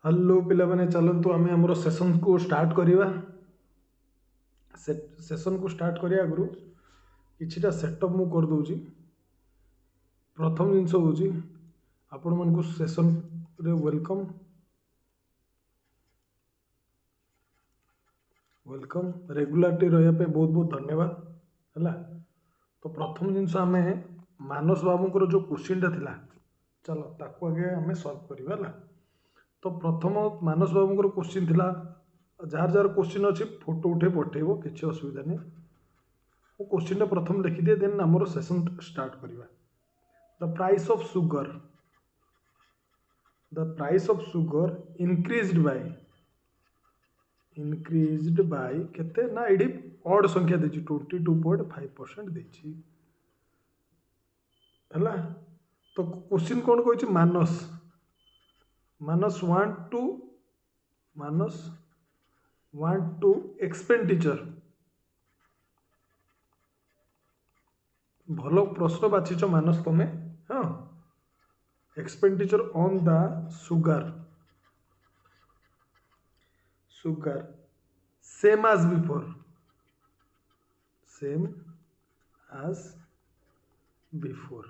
Hello पिला माने चलतु आम आम सेसन को स्टार्ट करवा। सेसन को स्टार्ट करिया आगु किछिटा सेटअप मु कर दूची। प्रथम जिनस हूँ आपण मानकु सेसन रे वेलकम वेलकम रेगुलारिटी रहा बहुत बहुत धन्यवाद है। तो प्रथम जिनस आम मानस बाबूंकर जो क्वेश्चन टा थिला चलो ताको आगे आम सॉल्व करवा। तो प्रथम मानस बाबूंकर क्वेश्चन थिला जार जार क्वेश्चन अच्छी फोटो उठे पठेब किसी असुविधा नहीं। वो क्वेश्चन प्रथम लिखिदिए देन आमर सेशन स्टार्ट करवा। The price of sugar increased by केते ना एडी ऑड संख्या देछि 22.5% देछि हला। तो क्वेश्चन कौन कहि मानस वांट टू एक्सपेंडिचर भल प्रश्न बाछिच मानस तमे। हाँ expenditure on the sugar same as before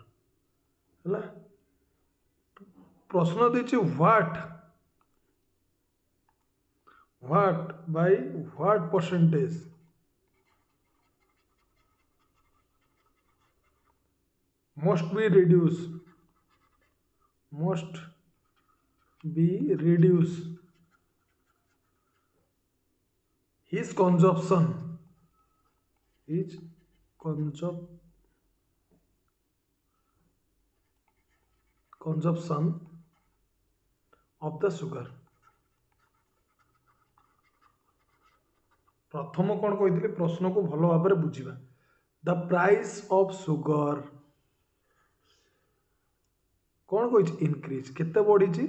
है। प्रश्न देछि what by what percentage must be reduce his consumption of the sugar। प्रथम कौन कही प्रश्न को भल भाव में बुझा। द प्राइस ऑफ सुगर कौन कही इनक्रीज केते बढ़ी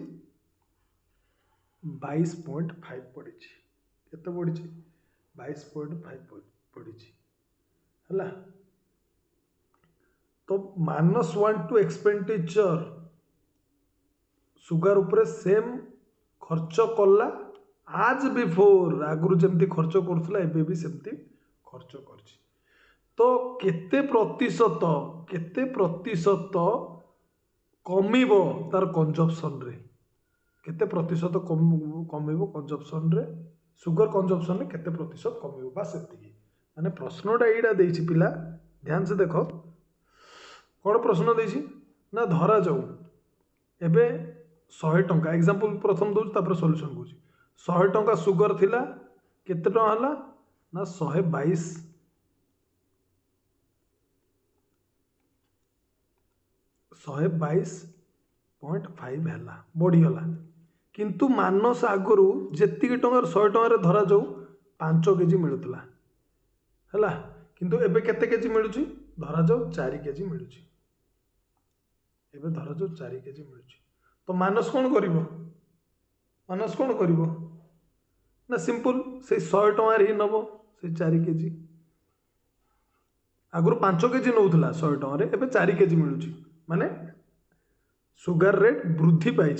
22.5 बढ़ी केते बढ़ी 22.5 बढ़ी है। तो minus want to expenditure sugar उपरे सेम खर्च कला आज बिफोर आगु जमती खर्च करुला एबे भी सेमती खर्च कर। तो केते प्रतिशत कमिबो तार कंजप्शन रे केते प्रतिशत कमिबो कंजप्शन रे सुगर कंजप्शन रे केते प्रतिशत कमिबो बस एतिकी। माने प्रश्नटा एटा देछि पिला ध्यान से देखो कौन प्रश्न देछि ना धरा जाऊ एबे 100 टंका एग्जांपल प्रथम दउछ तापर सॉल्यूशन कहूँ 100 टंका सुगर थिला केते टंका हला ना 122.5 है बढ़ीगला। किंतु मानस आगु जेतिक टंकार 100 टंकार धरा जाऊ 5 केजी मिलूला है। किंतु एबे केते केजी मिलूची धरा जाऊ 4 केजी मिलूची एबे धरा जाऊ 4 केजी मिलूची। तो मानस कौन करिवो ना सिंपल से 100 टंकार ही नबो से 4 केजी आगु 5 केजी नौला 100 टंकार एबे 4 केजी मिलूची माने सुगर रेट वृद्धि पाई।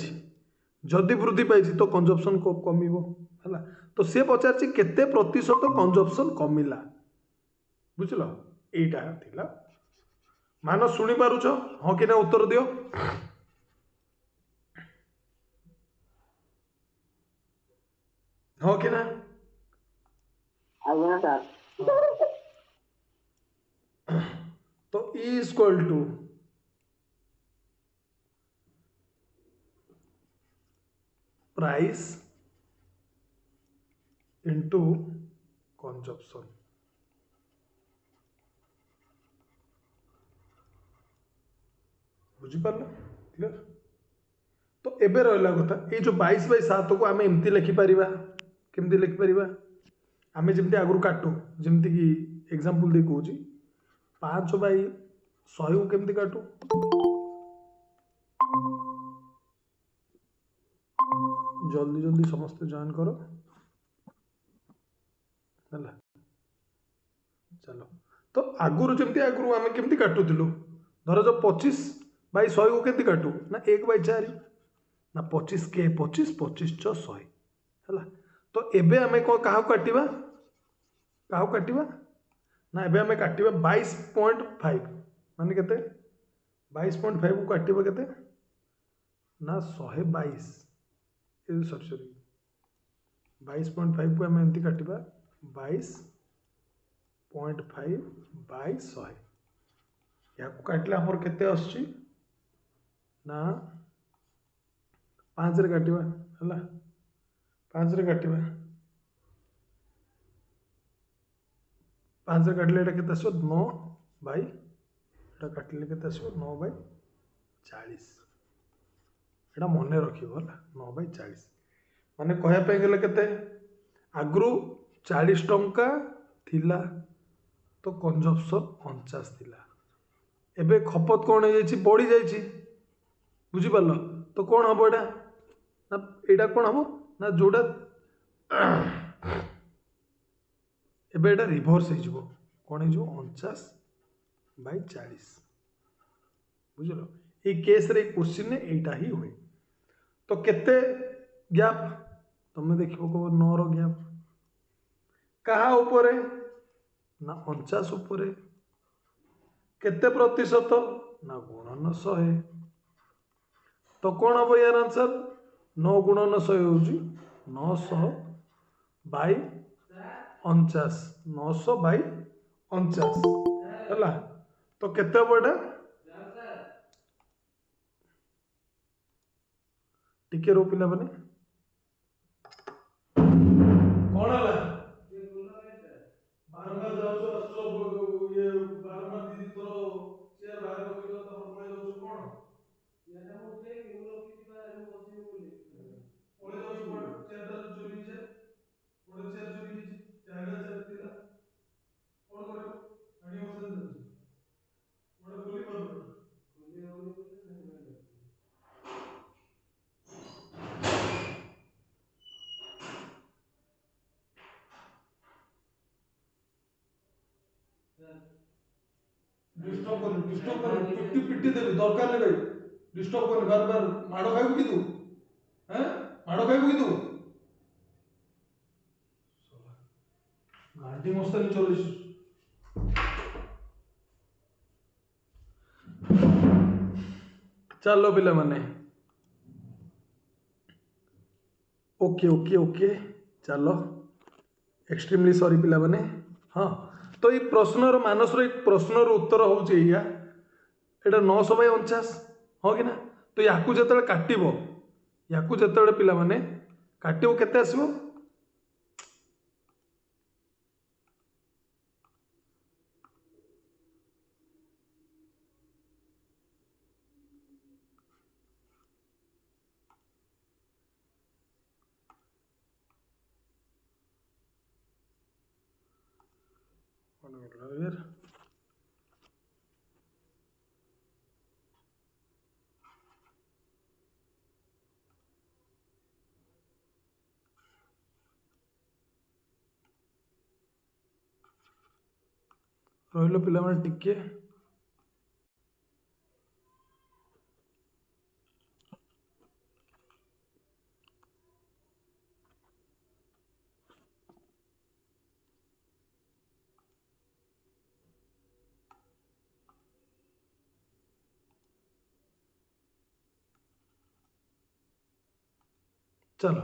जदि वृद्धि पाई तो कंजप्शन को कमिबो है। तो सी पचार केते प्रतिशत कंजप्शन कमिला बुझल एटा थिला। मानस शुणी पारुछ हाँ कि ना उत्तर दियो। हाँ कि ना तो E equal to price into consumption. बुझीपार क्लियर। तो एबे रहा कथा ये जो 22/7 को आम एमती लिखिपर केमती लिखिपर आम जमी आगु काटू जमती कि एग्जांपल दे कहूँ 5/100 को केमती काटू जल्दी जल्दी समस्ते जॉइन करो है। चलो तो आगुरी जमती आगु आम केमती काटुलु धर जो 25/100 को केमती काटू ना 1/4 ना 25 के 25 25 च 100 है। तो एबे आमे को काहा काटिबा ना एबे आमे काटिबा 22.5 माने केते 22.5 को काटिबा केते ना 122 सॉरी 22.5 को आमे एंती काटिबा 22.5 बाय 100 या को काटले हमर केते आछी ना 5 रे काटिबा हला 5 रे काटिबा 5 रे काटले एटा केते आसो 9 बाय एटा काटले केते आसो 9 बाय 40 एटा मने रखिबो हला 9 बाय 40 माने कहया पे गेले केते आगु 40 टंका थिला तो कंजप्शन 49 थिला एबे खपत कौन हो जाइए बढ़ी जाइए बुझिपार तो कौन हम एटा ना एटा कौन हम ना जोड़ा एबे एटा रिभर्स हो कौन हो 49 बाय 40 बुझल ये केस रे क्वेश्चन एटा ही हुए तो केते गैप तुम देखो कह 9 रो गैप कहा उपरे ना 49 उपरे केते प्रतिशत ना गुणन 100 तो कौन हम यार आंसर 9 गुणन 100 हो 900 बाय 49 900 बाय 49 है तो केते बड़ा टिके रो पिला बने कौन है बारंबार जाउछ असो ये बारंबार दीदी तोर चेयर बाहर रखिलो तमर पळे जाउछ कोन चेयरटा मो उठे कि मो रखि दिबा हम बसिबो बोली पळे जाउछ कोन चेयरटा चोरी छे कोन चेयर चोरी हिच चारटा चेयर थिला कोन करियो गाडी बसन जाउछ मोडे बोली पारबो बोली होनी बोली नहीं बोली डिस्टर्ब कर पिट्टी पिट्टी देबी दरकार नहीं भाई डिस्टर्ब कर बार बार माड़ो खाइबू कि तू हैं माड़ो खाइबू कि तू घंटी मस्तानी चलिस चलो पिला माने ओके ओके ओके चलो एक्सट्रीमली सॉरी पिला माने हाँ तो ये प्रश्नर मानसर एक प्रश्नर उत्तर हूँ या 900 बाय 49 हाँ कि ना तो या जो काटब या जो पिला माने काटब केते आसबो यार रहिलो पिला माने टिके चलो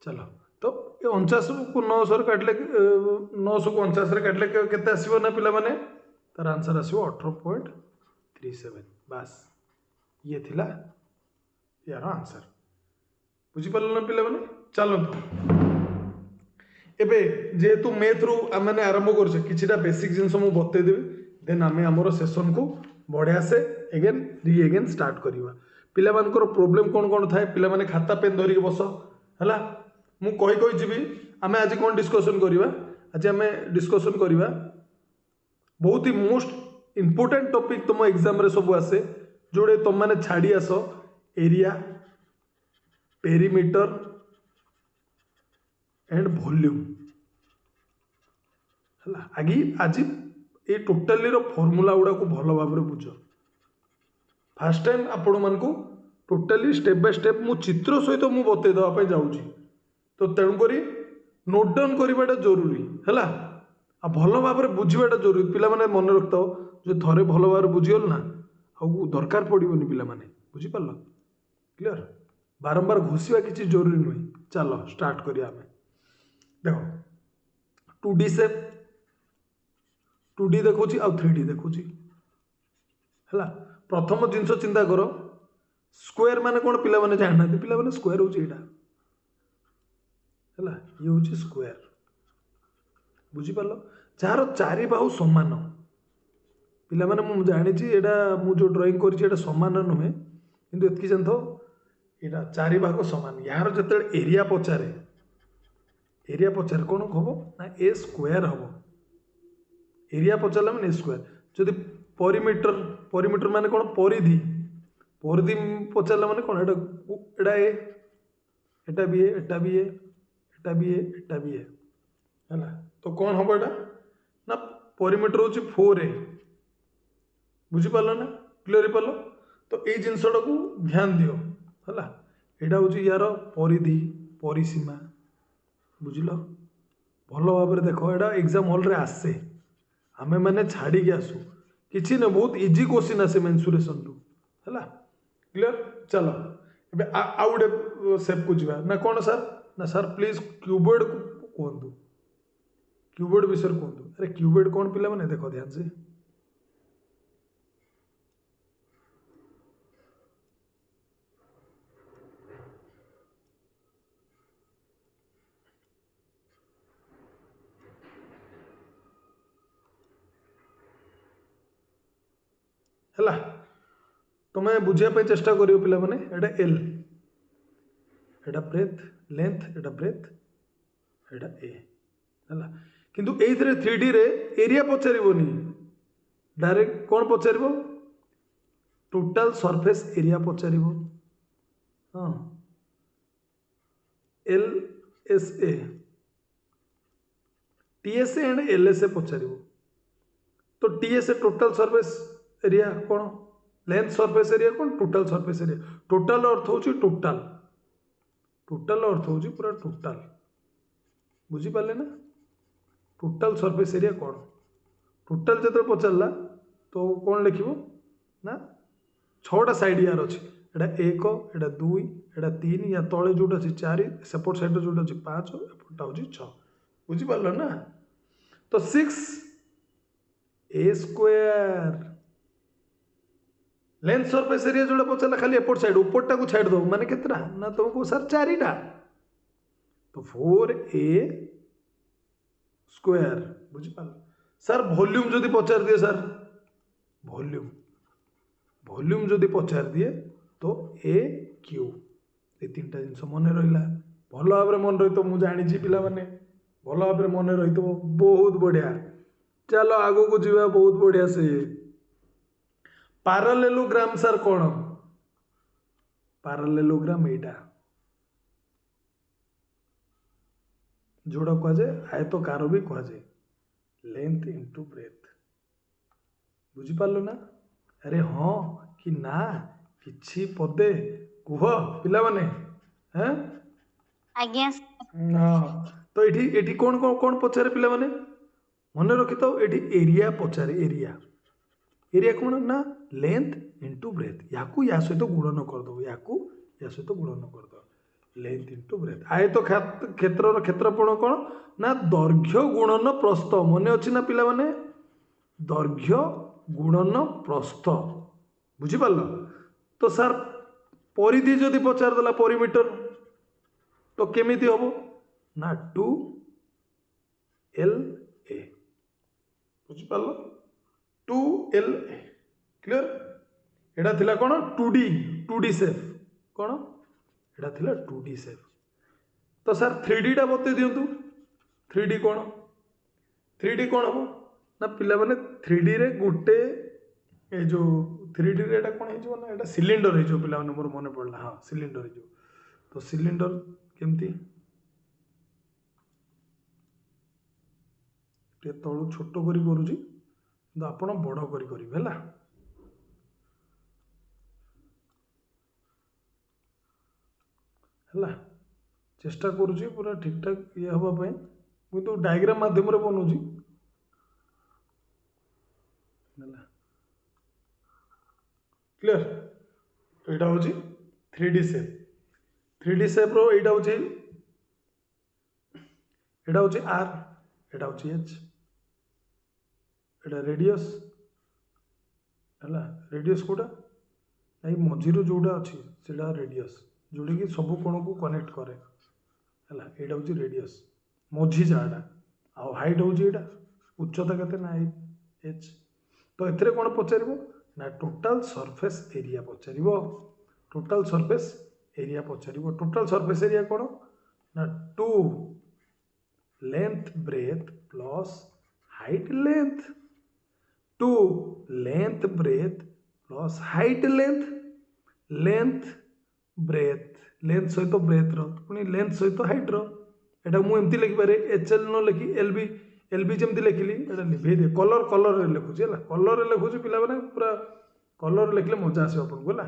चलो तो ये 49 को 900 काटले 900 को 49 काटले केते आसीबो ना पिला माने तार आंसर आसीबो 18.37 बस ये थिला यार आंसर बुझी पारल ना पिला माने चलो तो एबे जेहेतु मैथ रु आमे आरंभ करछे किछिटा बेसिक जिंस मु बतै देबी देन आमे हमर सेशन को बढ़िया से एगेन स्टार्ट करिवा पिला मानकर प्रॉब्लम कोन थाए पिला माने खाता पेन धरिक बस हला मु कही जीवी आमे आज कौन डिस्कसन करिवा आज आमे डिस्कसन करिवा बहुत ही मोस्ट इंपोर्टेंट टॉपिक तुम एग्जाम रे सब आसे जोड़े तुम माने छाड़ी आस एरिया पेरीमीटर एंड वॉल्यूम है आगे आज ये टोटाली फॉर्मूला गुड़ा को भल भाव बुझ फास्ट टाइम आपण मानकू टोटाली स्टेप बाय स्टेप मु चित्र सहित मु बतई देवाई जाऊँगी तो तेणुक नोट डाउन करवाटा जरूरी है आ भल भाव में बुझाटा जरूरी पिला माने मन रखता जो थरे भल भाव बुझीगल ना आउ दरकार पड़ोनी पिला माने बुझीपार क्लियर बारंबार घोषिया किसी जरूरी नुहे चल स्टार्ट करिया आमे देखो 2D सेप 2D देखुची आ 3D देखुची है प्रथम जिनस चिंता कर स्क्वायर माने कौन पिला माने जानना पिला माने स्क्वायर होची एटा है ये हूँ स्क्वायर बुझीपार जार चारि बाहु समान पिला माने मु जानी एटा मु जो ड्राइंग कर समान नुहे किंतु एतकी जानथ यहाँ चारि भाग समान यार जो एरिया पचारे कौन हम ना ए स्क्वायर हम एरिया पचारा मैंने ए स्क्वायर जदि परिमीटर परिमीटर माने कौन परिधि परिधि पचारा माने कौन एटा ए एटा भी ए एटा भी ए एटा भी ए एटा भी ए है तो कौन हम एटा ना परिमीटर हूँ 4A बुझीपार ना क्लियर पार तो ये जिनसटा को ध्यान दियो है यहाँ हूँ यार परिधि परिसीमा बुझल भल भाव में देख यहाँ एग्जाम हॉल रे आसे आमे मैंने छाड़ी आसू किसी ना बहुत इजी क्वेश्चन आसे मेन्सुरेशन रु है क्लियर चलो ए आउ गोटे सेप को जीवा ना कौन सर प्लीज क्यूबॉइड को कहतु क्यूबॉइड विषय कहतु अरे क्यूबॉइड कौन पिला मैंने देख ध्यान से है तुम्हें बुझापी चेष्टा करियो पिला माने एटा एल एटा ब्रेथ लेंथ एटा ब्रेथ एटा ए है किंतु एइथरे 3D रे एरिया पचारिबोनी डायरेक्ट कौन पचारिबो टोटल सरफेस एरिया पचारिबो हाँ L S A TSA and LSA पचारिबो तो टीएसए टोटल सरफेस एरिया कौन लेंथ सरफेस एरिया कौन टोटल सरफेस एरिया टोटल अर्थ हूँ टोटल टोटल अर्थ हूँ पूरा टोटल बुझीपारे ना टोटल सरफेस एरिया कौन टोटल जो पचारा तो कौन लिख ना 6टा साइड यार अच्छे एटा 1 एटा 2 एटा 3 या तले जोटा अच्छी 4 सेपट साइड जोटा अच्छी 5 एपटा हूँ 6 बुझीपार ना तो 6 ए स्क्वायर लेंथ सरफेस एरिया जोड़ा पचारा खाली एपट साइड उपरटा को छाड़ दो माने कितना ना तुमको सर 4टा तो 4A स्क्वायर बुझीपार सर वॉल्यूम जदि पचार दिए सर वॉल्यूम वॉल्यूम जदि पचार दिए तो ए क्यू ये 3टा जिनस मन रहा भल भाव में मन रही तो मुझे जानी पिला माने भल भाव में मन रही तो बहुत बढ़िया चलो आगो को जीवा बहुत बढ़िया से पैरेललोग्राम सर कौन पैरेललोग्राम एटा जोड़ा कहुए आयतकार भी कहुए लेंथ इंटू ब्रेथ बुझीपार ना अरे हाँ कि ना किछि पदे कुह पिला माने हैं आज्ञा हाँ तो एठी कौन कौन कौन पचारे पिला माने मन रखी तो एठी एरिया पचारे एरिया एरिया कौन ना लेंथ इंटू ब्रेथ या सहित गुणन करदे या सहित गुणन करदे लेंथ इंटू ब्रेथ आयत क्षेत्र क्षेत्रफल कौन ना दैर्घ्य गुणन प्रस्थ मन अच्छी ना पिला माने दैर्घ्य गुणन प्रस्थ बुझीपार तो सर परिधि जदि पचार देला परिमीटर तो केमिति हम ना 2LA बुझीपार 2LA क्लियर एटा थिला कौन 2D सेफ कौन एटा थिला 2D सेफ तो सर 3D टा बते दिंतु 3D कौन 3D कौन हम ना पिला माने 3D रे गोटे ए जो 3D रे एटा कौन हो ना एटा सिलिंडर हो पिला माने मोर मन पड़ला हाँ सिलिंडर हो तो सिलिंडर केमती तलू छोट करी करुची आप बड़ करी है है चेष्टा करुँची पूरा ठीक ठाक ये हाँपाई मुझे डायग्राम मध्यम बनाऊँगी क्लियर यहाँ हूँ 3D सेप 3D सेप रो यहाँ हूँ आर यहाँ हूँ एच एटा रेडियस है रेडियस कोटा नहीं मझीर जोड़ा अच्छी से रेडियस जोटा कि सब कोण को कनेक्ट करे है यहाँ हूँ रेडियस मझी जहाँ आउ हाइट हूँ यहाँ उच्चता के ना एच तो एथे कौन पचार ना टोटाल सरफेस एरिया पचार टोटाल सरफेस एरिया पचार टोटाल सरफेस एरिया कौन ना 2 length breadth plus height length 2 length breadth plus height length breadth length सहित ब्रेथ पुणी लेंथ सहित हाइट रा मुझे लिखिपारे HL न लिखि एलबी जमी लिखिली एटा लिभे दे कलर कलर रे लिखुची है कलर रे लिखुची पिला माने पूरा कलर लिखले मजा आसे आपन को है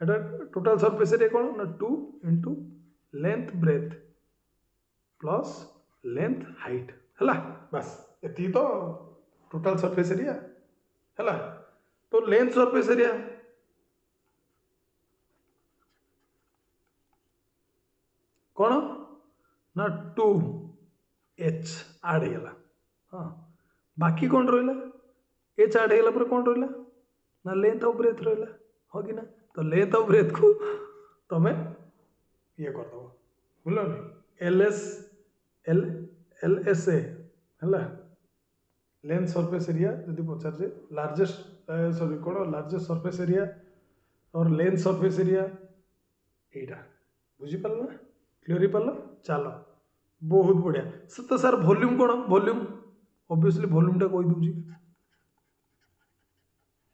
एटा टोटल सरफेस एरिया कौन ना 2 into length breadth plus length height है बस ये तो टोटल सरफेस एरिया है तो लेंथ सरफेस एरिया कौन ना 2H आड होगा हाँ बाकी कौन रहा H आड होगा पर कौन रहा ना लेंथ ऑफ ब्रेथ रहा हाँ कि ना तो लेंथ ऑफ ब्रेथ को तुम ये करदे बुझल एल एस ए है लेंथ सरफेस एरिया जदि पचारे लार्जेस्ट सॉरी कौन लार्जेस्ट सरफेस एरिया और लेंथ सरफेस एरिया यहाँ बुझीपार ना क्लीयर हो पार चलो बहुत बढ़िया तो सर वॉल्यूम कौन वॉल्यूम ऑब्वियसली वॉल्यूम टा कही दूची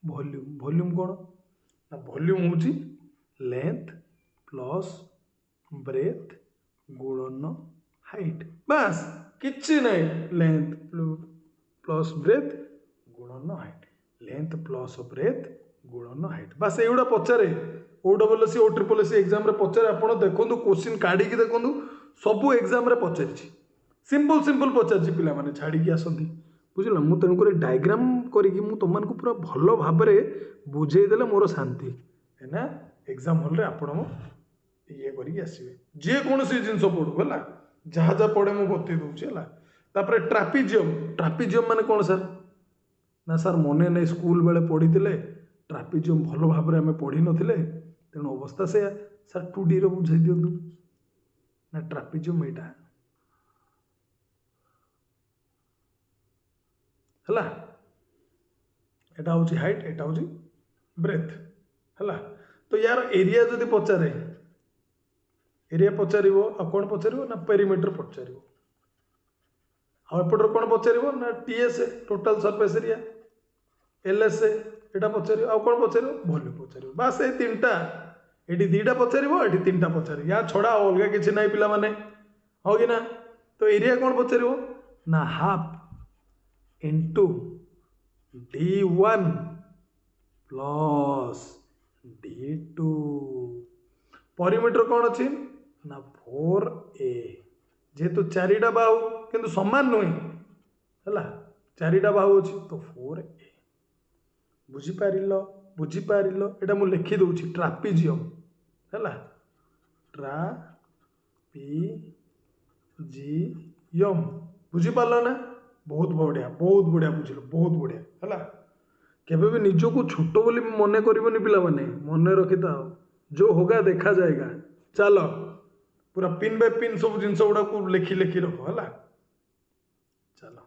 वॉल्यूम कौन ना वॉल्यूम हूँ लेंथ प्लस ब्रेथ गुणन हाइट बस किछि नहीं लेंथ प्लस ब्रेथ गुणन हाइट लेंथ प्लस ब्रेथ गुणन हाइट बस एगुड़ा पचारे OSSC OSSC एग्जाम रे पचारे आपण देखंतु क्वेश्चन काढी कि देखंतु सबु एग्जाम रे पचारिछि सिंपल सिंपल पचारिछि पिला माने छाड़ी कि आसंती बुझिल मु तेणु कर डायग्राम करिकि मु तुम को पूरा भल भाव बुझे देले मोर शांति है एग्जाम हॉल रे आपण ये करिकि आसीबे जे कोनसी जिंस पढु है जहाँ जहाँ पढ़े मुझे बतई दूसरी है तापर ट्रापिजियम माने कौन सर ना सर मन नहीं स्कूल बेले पढ़ी ट्रापिजियम भल भाव में पढ़ी नथिले तेणु अवस्था से सर 2D रो बुझाई दिंतु ना ट्रापिजियम यहाँ है एटा हूँ हाइट एटा हूँ ब्रेथ है तो यार एरिया जदि पचारे एरिया पचार कौन पचार ना पेरीमीटर पचार आउटपुट कौन पचार ना TSA total surface area LSA यहाँ पचार आउ कौन पचार वॉल्यूम पचार बास ये तीनटा ये दीटा पचार ये तीनटा पचार या छड़ा अलग किसी ना पिला माने हाँ कि ना तो एरिया कौन पचार ना half into D1 plus D2 perimeter कौन अच्छी ना 4A जेहेतु चारिटा बाहु किंतु समान नुहे है चारिटा बाहु अच्छी तो 4A बुझीपार यहाँ मुझे लिखिदे ट्रापिजियम है ट्रापिजियम बुझीपार ना बहुत बढ़िया बुझल बहुत बढ़िया है केबे भी निजको छोट बोली मन करनी पिला माने मन रखी था जो होगा देखा जाएगा चलो पूरा पिन बाय पिन सब जिन गुड़ा को लिखी लिखि रख है चलो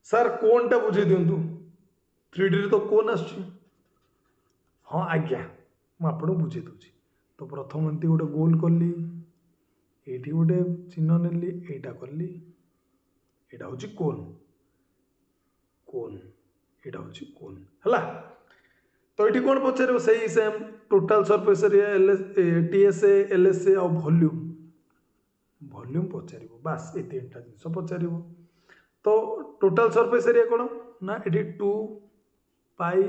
सर कौन टा बुझे दिंतु 3D रे तो कौन आस हाँ आज्ञा मुझे बुझे दूसरी तो प्रथम एमती गोटे गोल कली ये गोटे चिन्ह नेली यहाँ कली यहाँ हूँ कोन कोन यहाँ हूँ कोन है तो ये कौन पचार से same total surface area TSA LSA और वॉल्यूम पचार बास ये तीन जिन पचार तो टोटाल सरफेस एरिया कौन ना ये 2 पाई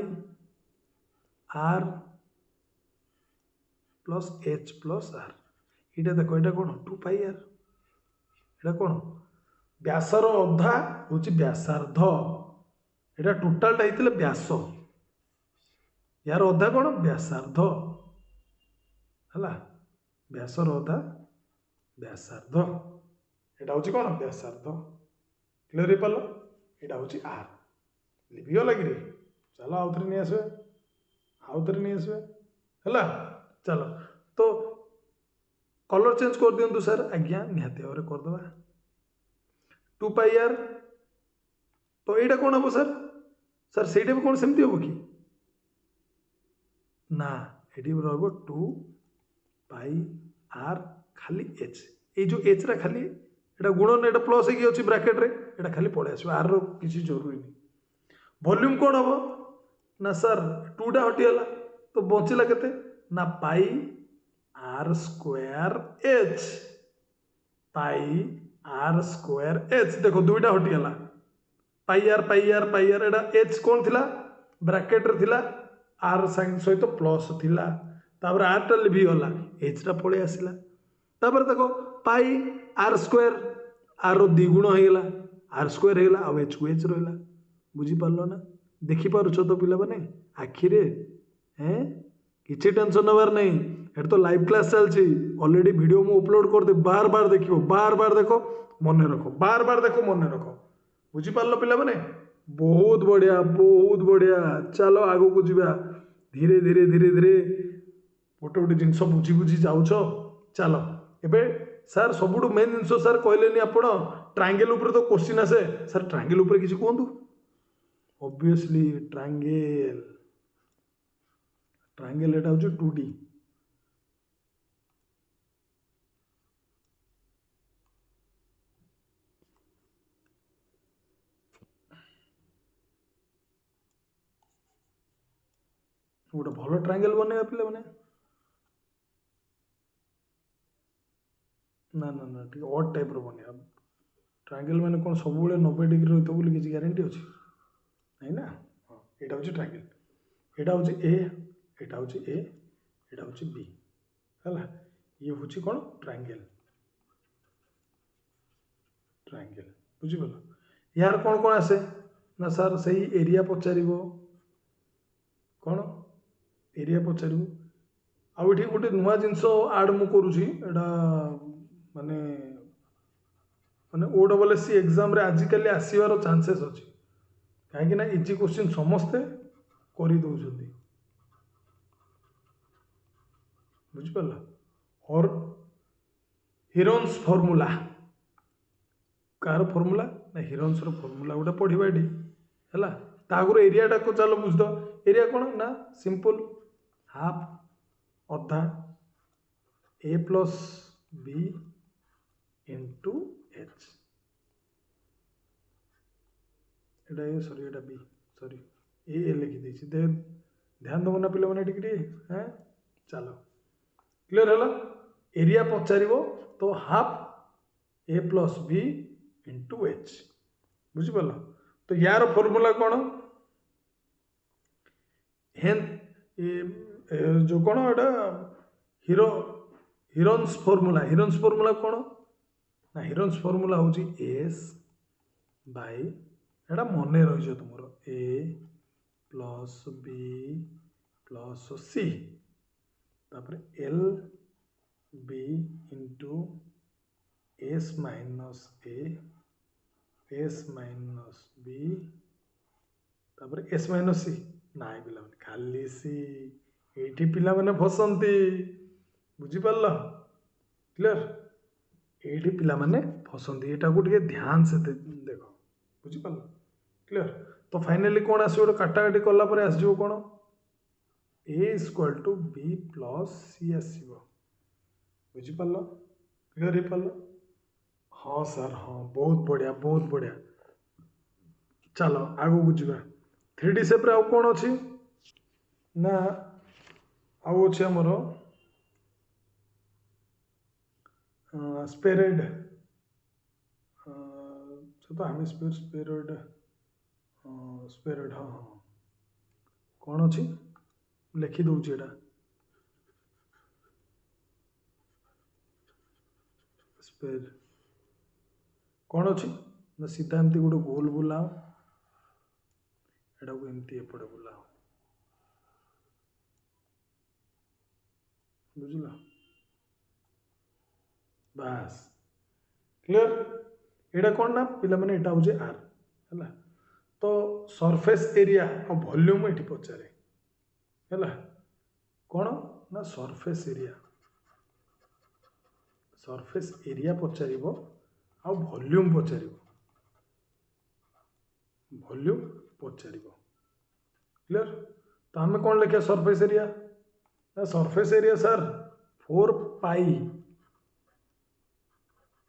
R plus H plus R ये देख ये कौन 2 पाई आर ये कौन व्यासर अधा हूँ व्यासार्ध यहाँ टोटालटा होता व्यास यार अधा कौन व्यासार्ध है व्यासर अधा व्यासार्ध यहाँ हूँ कौन व्यासार्ध क्लियर हो पार यहाँ हूँ आर लिभिगला कि चलो आउ थे नहीं आसवे आउ थे नहीं आसवे है चलो तो कलर चेंज कर दिंतु सर आज्ञा निहाती भाव करदे 2 पाई आर तो यहाँ कौन हम सर सर से कौन सेमती हम कि ना ये रहा 2 पाई आर खाली एच ये जो एच रा खाली यहाँ गुणन यहाँ प्लस होगी ब्राकेट रे यहाँ खाली पड़े आस आर किसी जरूरी नहीं वॉल्यूम कौन हम ना सर 2टा हटिगला तो बचला के ना pi are square h pi are square h देखो 2टा हटिगला पाई आर यहाँ एच कौन थिला ब्राकेट रे थिला आर साइन सहित प्लस थिला तापर आर टा लिभिगला एच टा पड़े आसला तापर देखो पाई आर स्क्वायर आर द्विगुण होगला आर स्क्वायर होगला आ एच को एच रहा बुझीपार ना देखिपुच तो पिला मैंने आखिरे हैं किसी टेंशन नबार नहीं ये तो लाइव क्लास चलती ऑलरेडी वीडियो मु अपलोड कर दे बार बार देखो मन रख बार बार देखो मन रख बुझीपार पिला मैंने बहुत बढ़िया चलो आगो को जीवा धीरे धीरे धीरे धीरे गोटे गोटे जिनस बुझी बुझी जाऊछ चलो एबे सर सबुठ मेन जिन सर कहले आप ट्रायंगल उपर तो क्वेश्चन आसे सर ट्रायंगल उपर किसी कहतु ऑब्वियसली ट्रायंगल एटा हूँ 2D गोटे भल ट्रायंगल बनवा पे मैंने ना ना ना ठीक ऑड टाइप बनवा ट्रायंगल मैंने कौन सब 90 डिग्री रही बोली किसी ग्यारंटी अच्छी नहीं ना हाँ यहाँ हूँ ट्रायंगल यहाँ हूँ ए यहाँ हूँ ए यहाँ हूँ बी है ये हूँ कौन ट्रायंगल ट्रायंगल बुझीपाल यार कौन कौन आसे ना सर से एरिया पचार कौन एरिया पचार आउे गोटे नुआ जिनस आड मु करुँची एटा माने माने OSSC एग्जाम रे आजिकल आसबार चांसेस अच्छी कहीं ना इजी क्वेश्चन समस्ते कर दौरान बुझीपार और हिरन्स फॉर्मूला कार फॉर्मूला ना हिरन्स फॉर्मूला गोटे पढ़ा ये है तागर एरियाटा को चलो बुझ दो एरिया कौन ना सिंपल हाफ अधा ए प्लस बी इंटू एच एटा ए सॉरी एटा बी सॉरी ए लिखी देछि ध्यान दब ना पिला मैंने टिके हाँ चलो क्लियर है एरिया पचार तो हाफ ए प्लस बी इंटू एच बुझीपाल तो यार फॉर्मूला कौन हेन जो कौन एटा हिरन्स फॉर्मूला कौन ना हिरन्स फॉर्मूला हूँ एस बाय एटा मन रही तुम A plus B plus C तापर L B into S minus A S minus B तापर एस माइनस सी ना पिला खाली सी ये पिला मैंने फसंती बुझीपार क्लियर ये पिला मैंने फसंती यहाँ को ध्यान से देख बुझीपार क्लियर तो फाइनली कौन आसो काटाकाटी कलापर आसो कौन ए इक्वल टू बी प्लस सी आसो बुझीपार क्लियर हो पार हाँ सर हाँ बहुत बढ़िया चलो आगो को जीवा 3D शेप रे आउ कौन अच्छी ना आउ अच्छे आमर स्पेरेड तो आम स्पेरेड हाँ कौन अच्छी लिखी दूची एटा स्क्वायर कौन अच्छी ना सीधा एमती गोटे गोल बुलाओ एटा को एमती एपटे बुलाओ बुझल बास क्लियर एटा कौन ना पिला माने एटा होजे आर है तो सरफेस एरिया और वॉल्यूम ये पचारे है कौन ना सरफेस एरिया पचार आ वॉल्यूम पचार क्लियर तो आम कौन लिखा सरफेस एरिया ना surface area sir 4 pi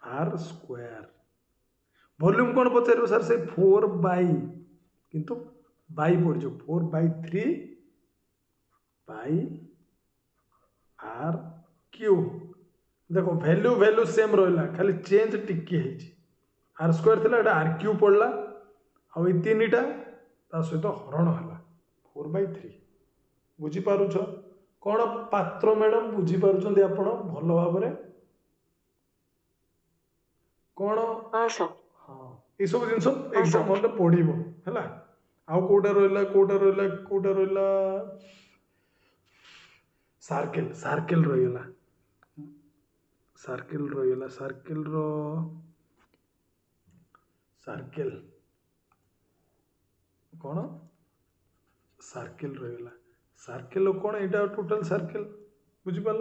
are square volume कौन पचार सर से 4 बाई किंतु बाई पड़ 4/3 पाई आर क्यू देखो वैल्यू वैल्यू सेम रहा खाली चेंज टिके आर स्क्वायर थी आर क्यू पड़ला आ तीन टा सहित हरण है 4/3 बुझीपारुछ कौन पात्र मैडम बुझीपार आप भल भाव कौन हाँ ये सब जिन एग्जाम हॉल पढ़ो है आउ कोटा रहा सार्केल सार्केल रहीगला सार्केल कौन सार्केल रहीगला सार्केल कौन यहाँ टोटाल सार्केल बुझीपार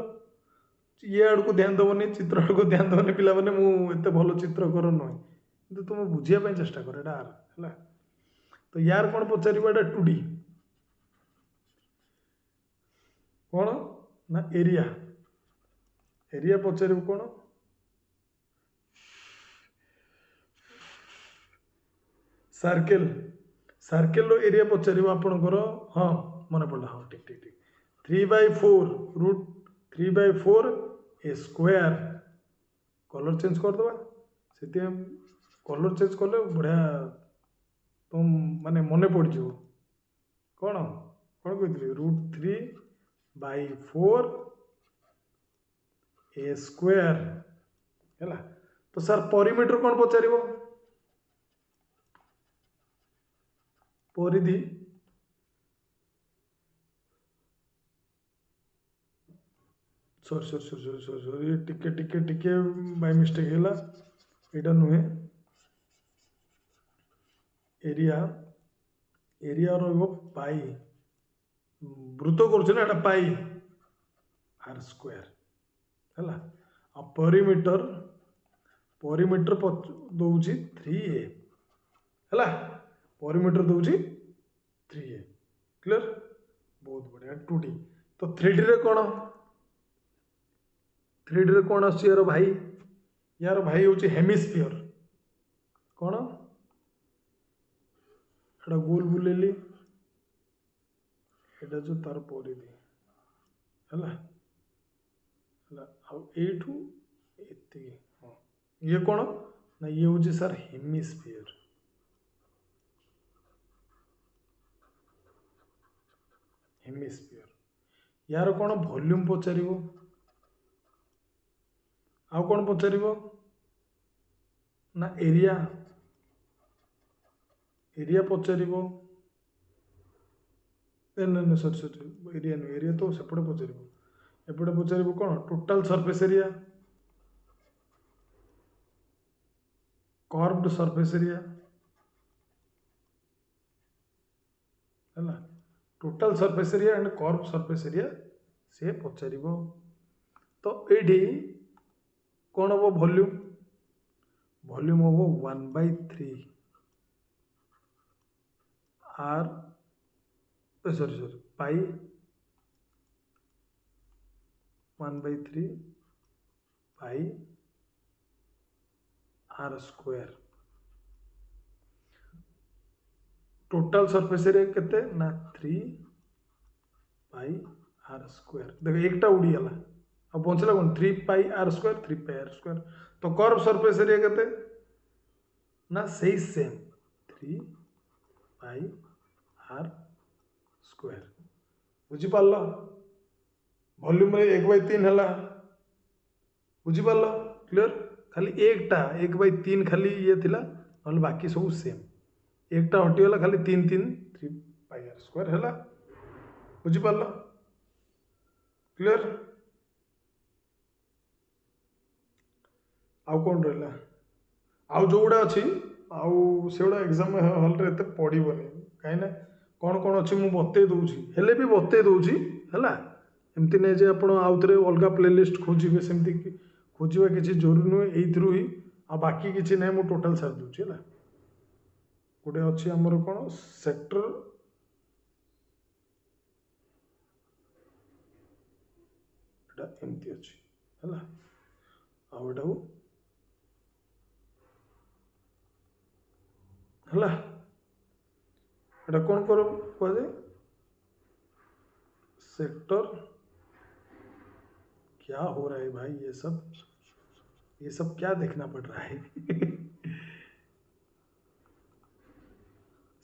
ये आड़ को ध्यान दबनी चित्र आड़ को ध्यान दबनी पिला माने मुझे भल चित्रकर नुहे कि तुम बुझापी चेष्टा कर आर है तो यार कौन पचार 2D कौन ना एरिया एरिया पचार कौन सार्केल सार्केल रो एरिया पचार आपणकर हाँ मन पड़ा हाँ ठीक ठीक ठीक 3/4 रूट 3/4 ए स्क्वायर कलर चेंज करदे से कलर चेंज कले बढ़िया तुम माने मन पड़ कौन कौन कही √3/4 ए स्क्वायर है तो सर परिमीटर कौन पचार परिधि सॉरी टिके टिके टिके बाय मिस्टेक है यहाँ नुहे एरिया एरिया पाई वृत्त कर पाई आर स्क्वायर है आ परिमीटर परिमीटर दौर 3A है परिमीटर दौर 3A क्लियर बहुत बढ़िया 2D तो 3D रे कौन 3D रे कौन आस यार भाई हूँ हेमिस्फियर कौन एटा गोल बुलेली एटा जो तार परिधि है आठू एति हाँ ये कौन ना ये हूँ सर हेमिस्फियर यार कौन वॉल्यूम पचार आउ कौन पचार ना एरिया एरिया पचार ना सॉरी एरिया नुह एरिया तो सेपटे पचार एपटे पचार कौन total surface area curved surface area है total surface area and curve surface area से पचार तो ये कौन हम वॉल्यूम वॉल्यूम हम 1/3 R sorry pi 1/3 pi are square total surface area केते ना 3 आर स्क्वायर देखो एकटा उड़ीगला अब बचला कौन 3 तो कर्व सरफेस एरिया केते ना सही सेम 3 आर स्क्वायर बुझीपार वॉल्यूम 1/3 है बुझीपार क्लियर खाली एकटा 1/3 खाली ये थिला नहले बाकी सब सेम एकटा हटिगला खाली 3 3 3 πr² है बुझिपार क्लियर आउ कौन रहा आउ जो गुड़ा अच्छी आउ से गुड़ा एग्जाम हल रे एते पड़ोनी कहीं कौन कौन अच्छी मुझे बतई दूसरी हेले भी बतई दूसरी है एमती नहीं जे आप आउ थे अलग प्लेलिस्ट खोजे सेमती खोजा किसी जरूरी नुहे ही आ बाकी किसी ना मुझे टोटाल सारी दूसरी है गोटे अच्छी आमर कौन सेक्टर एमती अच्छी है आउटा है एटा कौन कर कहुए सेक्टर क्या हो रहा है भाई ये सब क्या देखना पड़ रहा है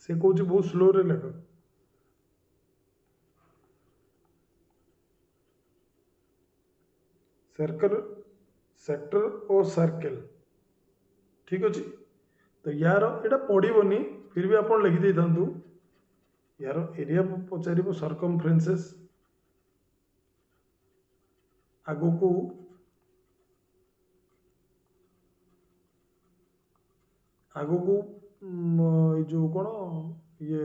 से कौन बहुत स्लो रे लग सर्कल सेक्टर और सर्कल ठीक अच्छे तो यार एटा पड़ोनी फिर भी आप लिखिदे था यार एरिया पचार सरकमफ्रेंसेस आगो को जो कौन ये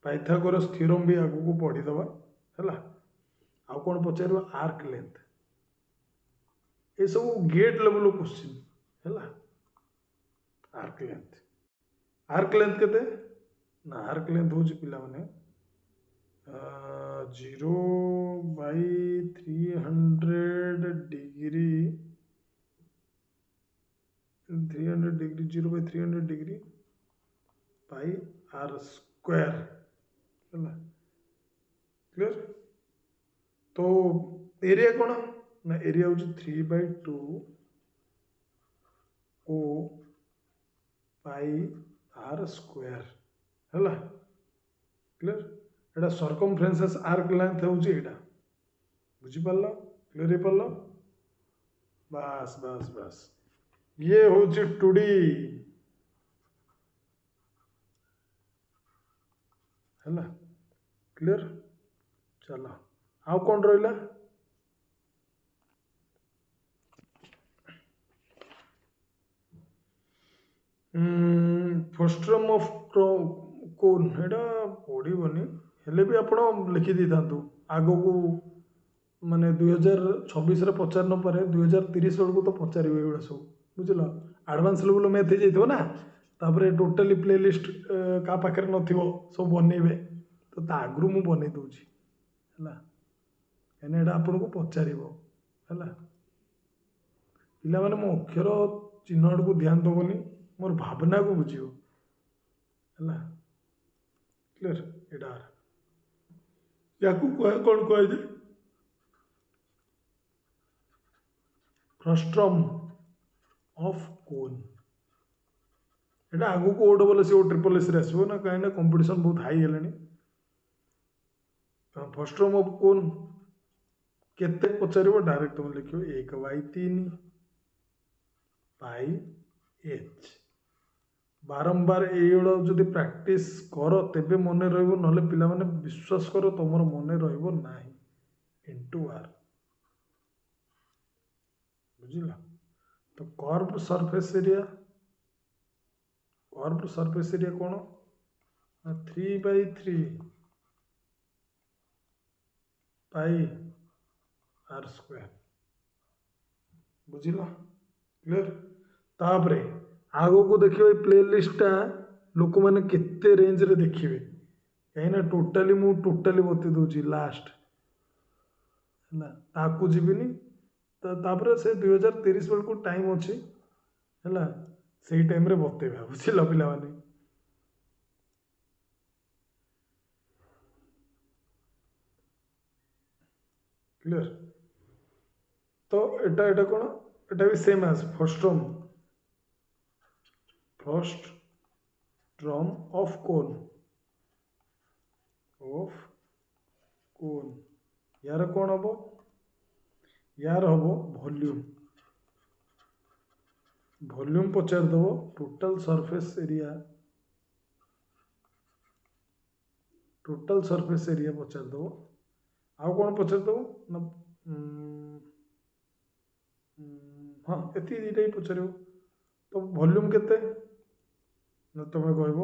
पाइथागोरस थ्योरम भी आगो को पढ़ीदबा है आउ कौन पचार आर्क लेंथ ये सब गेट लेवल क्वेश्चन है आर्क लेंथ केते ना आर्क लेंथ हूँ पिला माने 0/300 degree 300 degree 0/300 degree pi r² है क्लियर तो एरिया कौन ना एरिया हूँ 3/2 ओ पाई r² है क्लियर एटा सरकमफ्रेंसेस आर्क लेंथ हूँ यहाँ बुझीपार क्लियर हो पार बस बस बस ये हूँ 2D है क्लियर चलो आउ कौन रहा फ्रस्ट्रम ऑफ कोन एटा पड़ोनी हेले भी आप लिखिदी था आग को माने 2026 पचार न पारे 2030 बेलू तो पचारे ये सब बुझल एडवांस लेवल मैथ हो जाइए ना तापर टोटाली प्लेलिस्ट क्या पाखे न सब बनइबे तो आगु मुझे बनई दूसरी है कहीं आपन को पचार है पिला माने मो अक्षर चिन्ह आड़ को ध्यान दबनी मोर भावना को बुझ है क्लियर एटा या कौन कहुए फ्रस्ट्रम ऑफ कोन एटा आगु को OSS OSS आसो ना कहीं कंपटीशन बहुत हाई है फ्रस्ट्रम ऑफ कोन केते पचार डायरेक्ट तुम लिख 1/3 पाई h बारंबार ये जदि प्रैक्टिस कर तेबे मन रहा ना विश्वास कर तुम मन रहा इंटू आर बुझल तो कर्व सरफेस एरिया कौन 3/3 पाई r² बुझल क्लियर तापरे आगो को देखिए प्लेलिस्टा लोक मैंने केते रेंज रे देखिए कहीं टोटाली मु टोटाली बता दूसरी लास्ट है ताकू जीविनी तापर से 2030 बेलू टाइम अच्छी है से टाइम रे बतेबा बुझल पिला माने क्लियर तो एटा कौन एटा भी same as frustum of cone यार कौन हम यार हम वॉल्यूम ଭଲ୍ୟୁମ୍ ପଚାରିଦେବ, total surface area, total surface area ପଚାରିଦେବ। ଆଉ କ'ଣ ପଚାରିଦେବ ନା ହଁ ଏତିକି ଦୁଇଟା ହିଁ ପଚାରିବ। ତ ଭଲ୍ୟୁମ୍ କେତେ ନା ତୁମେ କହିବ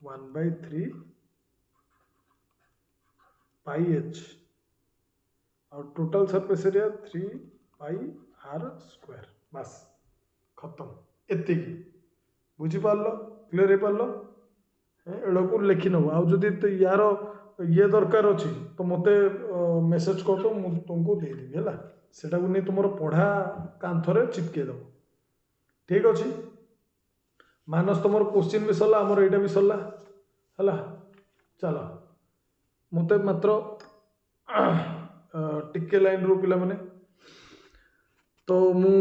1/3 πh ଆଉ ଟୋଟାଲ୍ ସରଫେସ୍ ଏରିଆ 3πr²। ବାସ୍ ଖତମ, ଏତିକି। ବୁଝିପାରିଲ? କ୍ଲିୟର ହେଇପାରିଲ? ଏଗୁଡ଼ାକୁ ଲେଖିନେବ। ଆଉ ଯଦି ୟାର ଇଏ ଦରକାର ଅଛି ତ ମୋତେ ମେସେଜ୍ କରିଦେବ, ମୁଁ ତୁମକୁ ଦେଇଦେବି ହେଲା। ସେଟାକୁ ନେଇ ତୁମର ପଢ଼ା କାନ୍ଥରେ ଚିପକେଇ ଦେବ। ଠିକ୍ ଅଛି। ମାନସ ତୁମର କୋଶ୍ଚିନ୍ ବି ସରିଲା, ଆମର ଏଇଟା ବି ସରିଲା ହେଲା। ଚାଲ ମୋତେ ମାତ୍ର ଟିକେ ଲାଇନ୍ରୁ ପିଲାମାନେ, ତ ମୁଁ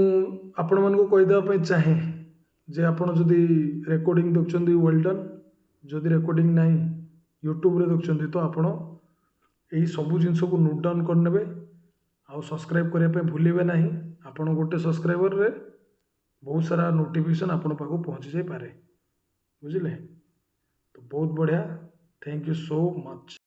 ଆପଣମାନଙ୍କୁ କହିଦେବା ପାଇଁ ଚାହେଁ ଯେ ଆପଣ ଯଦି ରେକର୍ଡ଼ିଂ ଦେଖୁଛନ୍ତି ୱେଲ୍ ଡନ୍, ଯଦି ରେକର୍ଡ଼ିଂ ନାହିଁ ୟୁଟ୍ୟୁବରେ ଦେଖୁଛନ୍ତି ତ ଆପଣ ଏହି ସବୁ ଜିନିଷକୁ ନୋଟ୍ ଡାଉନ୍ କରିନେବେ। ଆଉ ସବସ୍କ୍ରାଇବ୍ କରିବା ପାଇଁ ଭୁଲିବେ ନାହିଁ। ଆପଣ ଗୋଟେ ସବସ୍କ୍ରାଇବରରେ ବହୁତ ସାରା ନୋଟିଫିକେସନ୍ ଆପଣ ପାଖକୁ ପହଞ୍ଚି ଯାଇପାରେ। ବୁଝିଲେ? ତ ବହୁତ ବଢ଼ିଆ। Thank you so much.